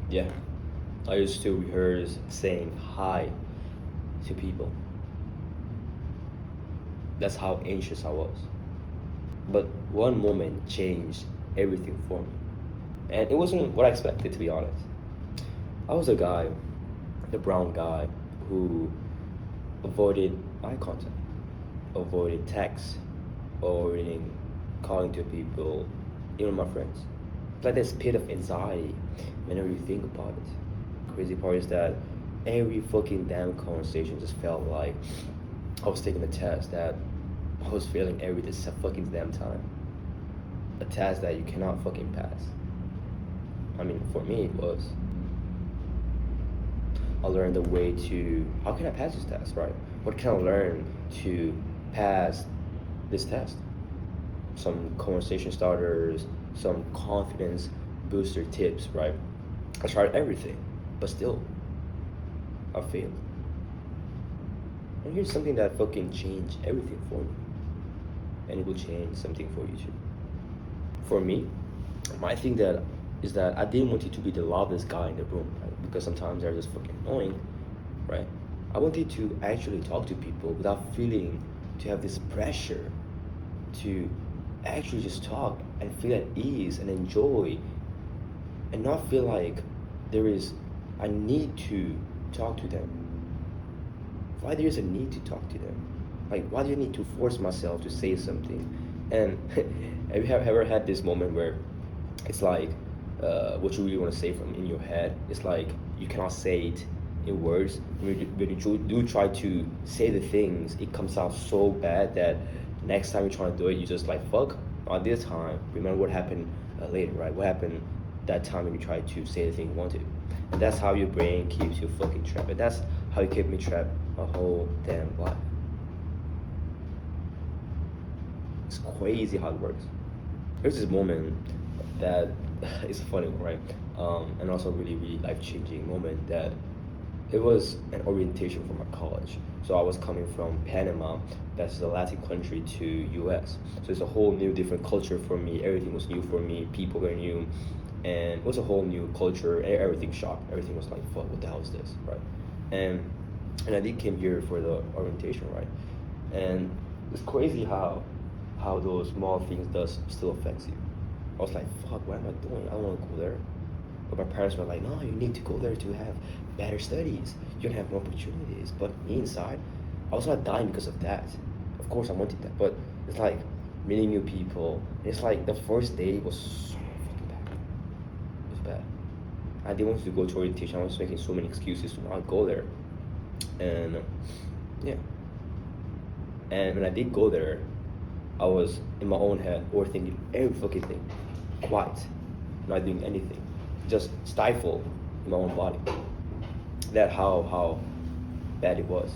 Yeah, I used to rehearse saying hi to people. That's how anxious I was. But one moment changed everything for me. And it wasn't what I expected, to be honest. I was a guy, the brown guy, who avoided eye contact, avoided text, avoiding calling to people, even my friends. Like this pit of anxiety whenever you think about it. Crazy part is that every fucking damn conversation just felt like I was taking a test that I was failing every this fucking damn time. A test that you cannot fucking pass. I mean, for me it was. I learned the way to how can I pass this test, right? What can I learn to pass this test? Some conversation starters, some confidence booster tips, right? I tried everything, but still, I failed. And here's something that fucking changed everything for me, and it will change something for you too. For me, my thing that is that I didn't want you to be the loudest guy in the room, right? Because sometimes they're just fucking annoying, right? I wanted to actually talk to people without feeling to have this pressure to actually just talk and feel at ease and enjoy and not feel like there is a need to talk to them. Why there is a need to talk to them? Like, why do you need to force myself to say something? And have you ever had this moment where it's like what you really want to say from in your head? It's like you cannot say it in words. When you do try to say the things, it comes out so bad that next time you try to do it, you just like fuck. Not this time. Remember what happened later, right? What happened that time when you tried to say the thing you wanted, and that's how your brain keeps you fucking trapped. And that's how you kept me trapped my whole damn life. It's crazy how it works. There's this moment that is a funny one, right? And also really life changing moment that it was an orientation for my college. So I was coming from Panama, that's the Latin country, to US. So it's a whole new different culture for me. Everything was new for me. People were new, and it was a whole new culture. Everything shocked. Everything was like, "Fuck, what the hell is this?" Right? And I did came here for the orientation, right? And it's crazy how those small things does still affects you. I was like, "Fuck, what am I doing? I don't want to go there." But my parents were like, "No, you need to go there to have better studies. You're gonna have more opportunities." But me inside, I was not dying because of that. Of course, I wanted that, but it's like meeting new people. It's like the first day was so fucking bad. It was bad. I didn't want to go to orientation. I was making so many excuses to not go there, and yeah. And when I did go there, I was in my own head overthinking every fucking thing, quiet, not doing anything, just stifled in my own body. That how bad it was.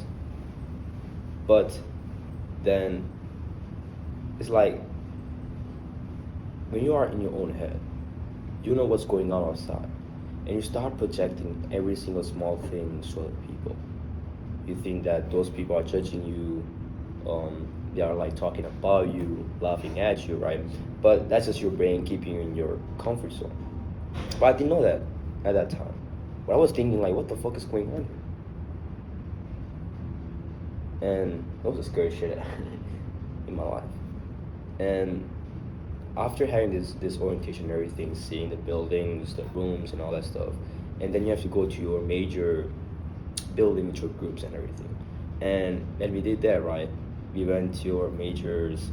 But then it's like when you are in your own head, you know what's going on outside, and you start projecting every single small thing to other people. You think that those people are judging you, they are like talking about you, laughing at you, right? But that's just your brain keeping you in your comfort zone. But I didn't know that at that time. But I was thinking like, what the fuck is going on here? And that was a scary shit in my life. And after having this orientation and everything, seeing the buildings, the rooms, and all that stuff, and then you have to go to your major building with your groups and everything. And when we did that, right, we went to your major's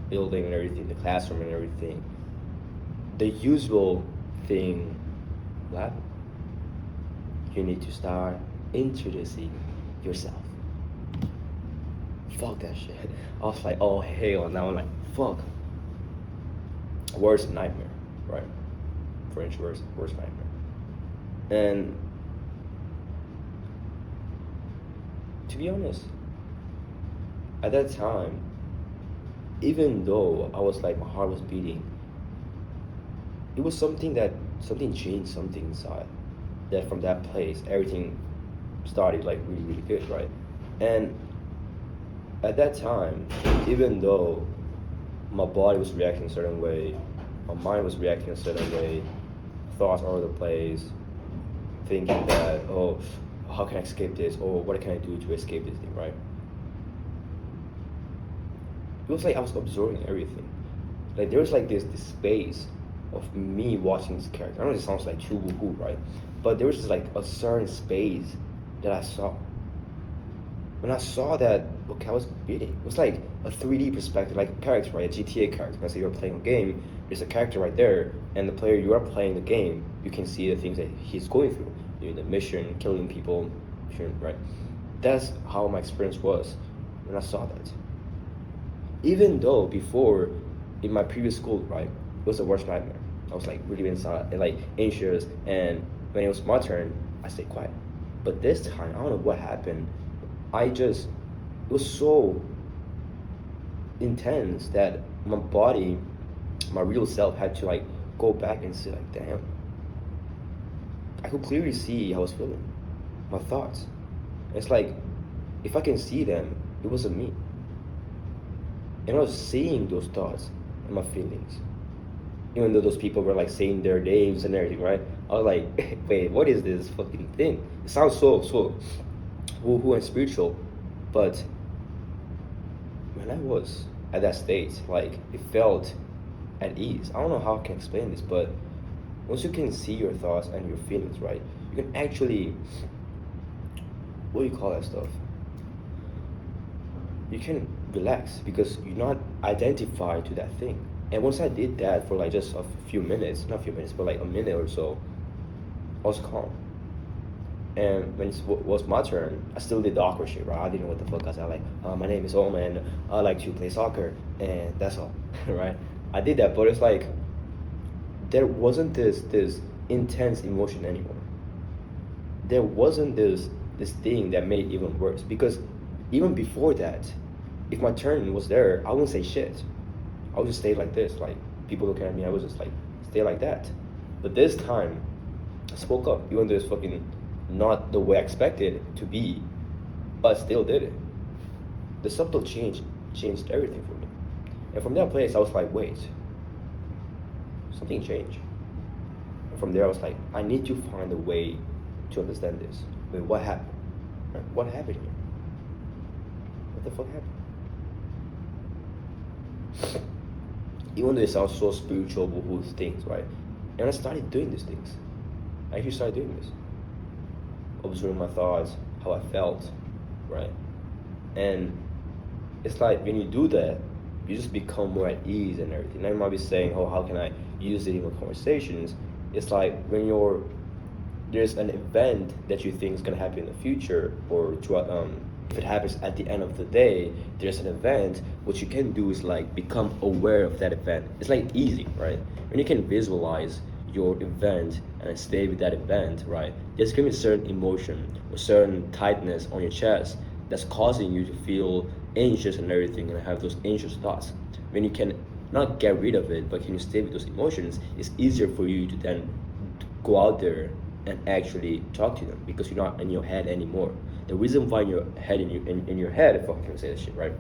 building and everything, the classroom and everything. The usual thing, what? You need to start introducing yourself. Fuck that shit. I was like, oh hell, now I'm like, fuck. Worst nightmare, right? For introverts, worst nightmare. And to be honest, at that time, even though I was like, my heart was beating, it was something changed something inside. That from that place, everything started like really good, right? And at that time, even though my body was reacting a certain way, my mind was reacting a certain way, thoughts all over the place, thinking that, oh, how can I escape this, or what can I do to escape this thing, right? It was like I was absorbing everything. Like there was like this space of me watching this character. I know it sounds like too woohoo, right? But there was just like a certain space that I saw. When I saw that, okay, I was beating. It was like a 3D perspective, like a character, right? A GTA character. Let's say you're playing a game, there's a character right there, and the player you are playing the game, you can see the things that he's going through. Doing the mission, killing people, right? That's how my experience was when I saw that. Even though before, in my previous school, right, it was the worst nightmare. I was like really inside and like anxious, and when it was my turn, I stayed quiet. But this time, I don't know what happened. It was so intense that my body, my real self had to like go back and say like, damn. I could clearly see how I was feeling, my thoughts. It's like, if I can see them, it wasn't me. And I was seeing those thoughts and my feelings. Even though those people were like saying their names and everything, right? I was like, wait, what is this fucking thing? It sounds so woo-hoo and spiritual, but when I was at that state, like it felt at ease. I don't know how I can explain this, but once you can see your thoughts and your feelings, right, you can actually, what do you call that stuff? You can relax because you're not identified to that thing. And once I did that for like just a few minutes, not a few minutes, but like a minute or so, I was calm. And when it was my turn, I still did the awkward shit, right? I didn't know what the fuck I said. Like, my name is Oma and I like to play soccer, and that's all, right? I did that, but it's like, there wasn't this intense emotion anymore. There wasn't this thing that made it even worse, because even before that, if my turn was there, I wouldn't say shit. I would just stay like this, like people looking at me, I would just like stay like that. But this time, I spoke up, even though it's fucking not the way I expected it to be, but I still did it. The subtle change changed everything for me. And from that place, I was like, wait, something changed. And from there, I was like, I need to find a way to understand this. Wait, what happened? What happened here? What the fuck happened? Even though it sounds so spiritual, woohoo things, right? And I started doing these things. I actually started doing this. Observing my thoughts, how I felt, right? And it's like when you do that, you just become more at ease and everything. Now you might be saying, oh, how can I use it in my conversations? It's like when there's an event that you think is gonna happen in the future, or if it happens at the end of the day, there's an event, what you can do is like become aware of that event. It's like easy, right? When you can visualize your event and stay with that event, right, there's gonna be a certain emotion, a certain tightness on your chest that's causing you to feel anxious and everything, and have those anxious thoughts. When you can not get rid of it, but can you stay with those emotions, it's easier for you to then go out there and actually talk to them, because you're not in your head anymore. The reason why your head in your head, if I can say that shit, right,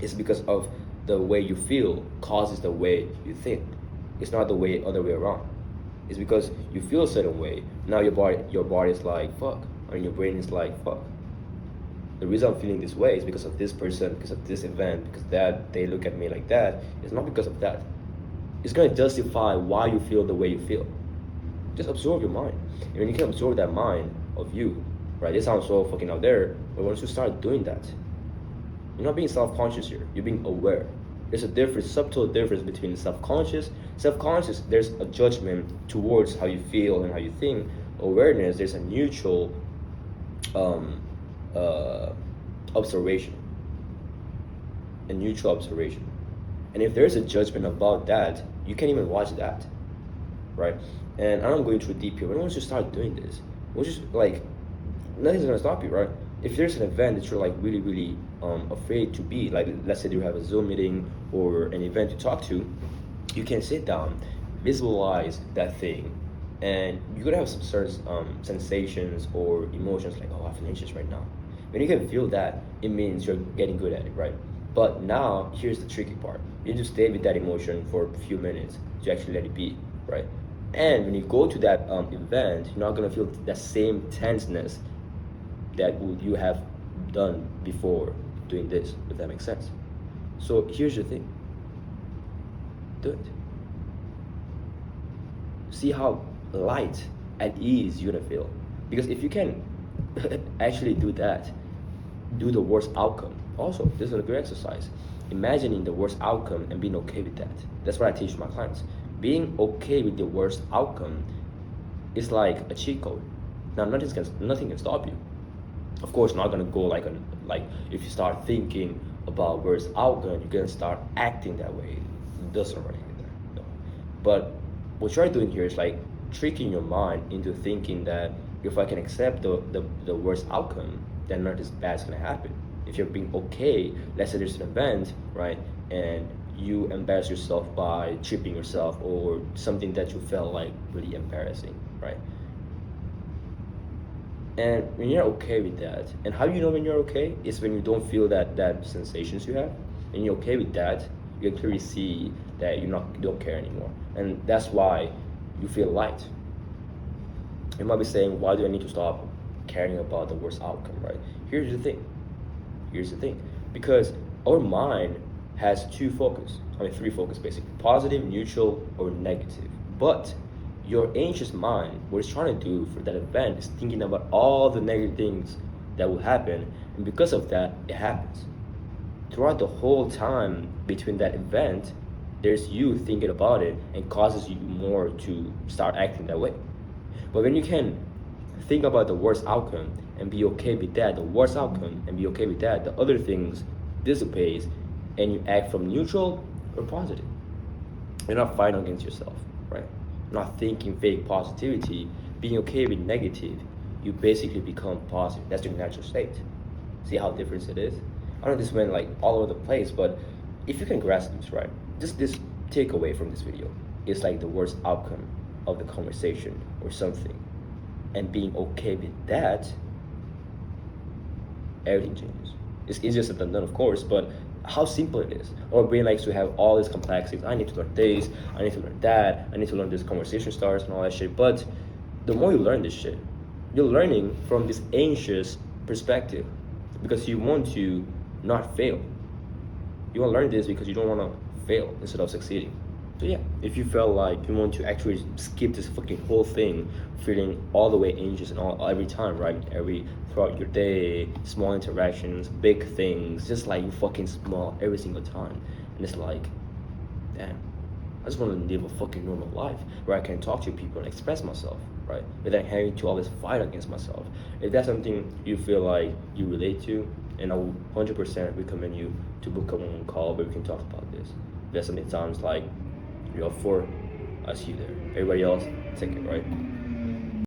is because of the way you feel causes the way you think. It's not the way other way around. It's because you feel a certain way. Now your body is like fuck, and your brain is like fuck. The reason I'm feeling this way is because of this person, because of this event, because that they look at me like that. It's not because of that. It's gonna justify why you feel the way you feel. Just absorb your mind. And when you can absorb that mind of you, right? This sounds so fucking out there, but once you start doing that, you're not being self-conscious here. You're being aware. There's a difference, subtle difference between self-conscious. Self-conscious, there's a judgment towards how you feel and how you think. Awareness, there's a neutral observation. A neutral observation. And if there's a judgment about that, you can't even watch that, right? And I'm going too deep here, but once you start doing this, once you like, nothing's gonna stop you, right? If there's an event that you're like really afraid to be, like let's say you have a Zoom meeting or an event to talk to, you can sit down, visualize that thing, and you're gonna have some certain sensations or emotions like, oh, I feel anxious right now. When you can feel that, it means you're getting good at it, right? But now, here's the tricky part. You just stay with that emotion for a few minutes to actually let it be, right? And when you go to that event, you're not gonna feel that same tenseness that you have done before doing this, if that makes sense. So here's the thing, do it. See how light, at ease you're gonna feel. Because if you can actually do that, do the worst outcome. Also, this is a good exercise. Imagining the worst outcome and being okay with that. That's what I teach my clients. Being okay with the worst outcome is like a cheat code. Now nothing can stop you. Of course, not gonna go like if you start thinking about worst outcome, you're gonna start acting that way. It doesn't really there. No. But what you're doing here is like tricking your mind into thinking that if I can accept the worst outcome, then nothing bad is gonna happen. If you're being okay, let's say there's an event, right, and you embarrass yourself by tripping yourself or something that you felt like really embarrassing, right? And when you're okay with that, and how you know when you're okay is when you don't feel that sensations you have, and you're okay with that, you can clearly see that you don't care anymore, and that's why you feel light. You might be saying, why do I need to stop caring about the worst outcome, right? Here's the thing. Here's the thing. Because our mind has three focus basically: positive, neutral, or negative. But your anxious mind, what it's trying to do for that event is thinking about all the negative things that will happen, and because of that, it happens. Throughout the whole time between that event, there's you thinking about it and causes you more to start acting that way. But when you can think about the worst outcome and be okay with that, the worst outcome and be okay with that, the other things dissipates and you act from neutral or positive. You're not fighting against yourself, right? You're not thinking fake positivity, being okay with negative, you basically become positive. That's your natural state. See how different it is? I know this went like all over the place, but if you can grasp this, right? Just this takeaway from this video is like the worst outcome of the conversation or something. And being okay with that, everything changes. It's easier said than done, of course, but how simple it is. Our brain likes to have all these complexities. I need to learn this, I need to learn that, I need to learn this conversation starts and all that shit. But the more you learn this shit, you're learning from this anxious perspective because you want to not fail. You want to learn this because you don't want to fail instead of succeeding. So yeah, if you felt like you want to actually skip this fucking whole thing, feeling all the way anxious and all every time, right? Throughout your day, small interactions, big things, just like you fucking small every single time. And it's like, damn, I just want to live a fucking normal life where I can talk to people and express myself, right? Without having to always fight against myself. If that's something you feel like you relate to, and I will 100% recommend you to book a one call where we can talk about this. If that's something that sounds like you're up for, I'll see you there. Everybody else, take it, right?